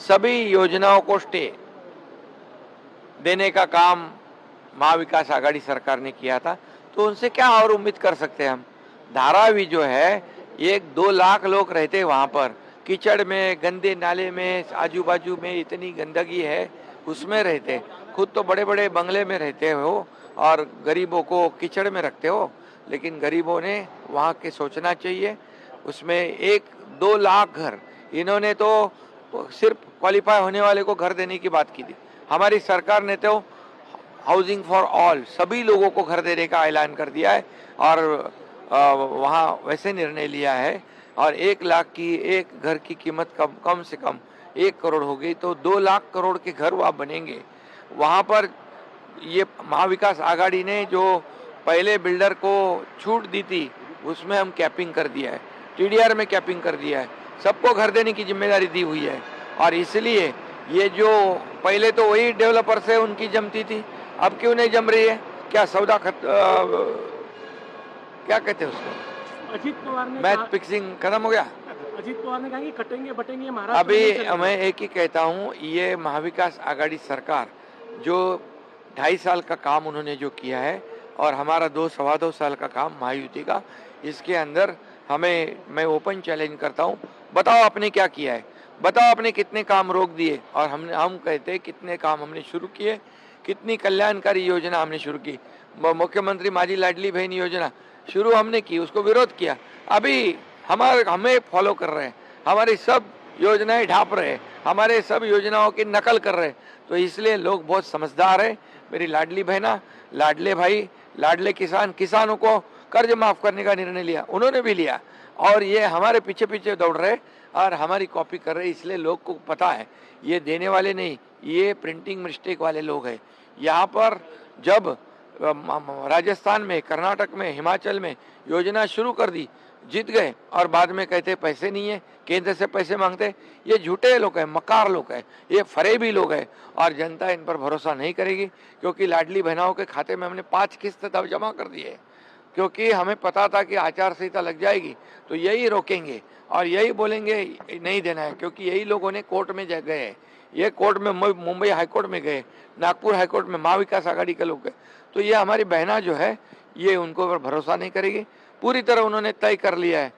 सभी योजनाओं को स्टे देने का काम महाविकास आघाड़ी सरकार ने किया था, तो उनसे क्या और उम्मीद कर सकते हैं हम। धारावी जो है, 1-2 लाख लोग रहते हैं वहाँ पर, कीचड़ में, गंदे नाले में, आजू बाजू में इतनी गंदगी है, उसमें रहते। खुद तो बड़े बड़े बंगले में रहते हो और गरीबों को कीचड़ में रखते हो। लेकिन गरीबों ने वहाँ के सोचना चाहिए। उसमें 1-2 लाख घर, इन्होंने तो सिर्फ क्वालिफाई होने वाले को घर देने की बात की थी। हमारी सरकार ने तो हाउसिंग फॉर ऑल, सभी लोगों को घर देने का ऐलान कर दिया है और वहाँ वैसे निर्णय लिया है। और 1 लाख की एक घर की कीमत कम से कम 1 करोड़ हो गई, तो 2 लाख करोड़ के घर वहाँ बनेंगे। वहाँ पर ये महाविकास आघाड़ी ने जो पहले बिल्डर को छूट दी थी, उसमें हम कैपिंग कर दिया है, टीडीआर में कैपिंग कर दिया है, सबको घर देने की जिम्मेदारी दी हुई है। और इसलिए ये जो पहले तो वही डेवलपर से उनकी जमती थी, अब क्यों नहीं जम रही है? क्या सौदा क्या कहते हैं उसको, अजीत पवार ने मैच फिक्सिंग खत्म हो गया? अजीत पवार ने कहा कि कटेंगे बटेंगे महाराष्ट्र। अभी मैं एक ही कहता हूँ, ये महाविकास आघाड़ी सरकार जो 2.5 साल का काम उन्होंने जो किया है और हमारा 2-2.25 साल का काम महायुति का, इसके अंदर मैं ओपन चैलेंज करता हूँ, बताओ आपने क्या किया है, बताओ आपने कितने काम रोक दिए और हम कहते हैं कितने काम हमने शुरू किए, कितनी कल्याणकारी योजना हमने शुरू की। मुख्यमंत्री माझी लाडली बहन योजना शुरू हमने की, उसको विरोध किया, अभी हमें फॉलो कर रहे हैं, हमारी सब योजनाएं ढाप रहे हैं, हमारे सब योजनाओं की नकल कर रहे हैं। तो इसलिए लोग बहुत समझदार है। मेरी लाडली बहना, लाडले भाई, लाडले किसानों को कर्ज माफ करने का निर्णय लिया, उन्होंने भी लिया और ये हमारे पीछे पीछे दौड़ रहे और हमारी कॉपी कर रहे। इसलिए लोग को पता है ये देने वाले नहीं, ये प्रिंटिंग मिस्टेक वाले लोग हैं। यहाँ पर जब राजस्थान में, कर्नाटक में, हिमाचल में योजना शुरू कर दी, जीत गए और बाद में कहते पैसे नहीं है, केंद्र से पैसे मांगते। ये झूठे लोग हैं, मकार लोग हैं, ये फरेबी लोग हैं और जनता इन पर भरोसा नहीं करेगी। क्योंकि लाडली बहनाओं के खाते में हमने 5 किस्त तब जमा कर दिए, क्योंकि हमें पता था कि आचार संहिता लग जाएगी तो यही रोकेंगे और यही बोलेंगे नहीं देना है। क्योंकि यही लोगों ने कोर्ट में गए, ये कोर्ट में मुंबई हाईकोर्ट में गए, नागपुर हाईकोर्ट में महाविकास आघाड़ी के लोग गए। तो ये हमारी बहना जो है, ये उनको पर भरोसा नहीं करेगी। पूरी तरह उन्होंने तय कर लिया है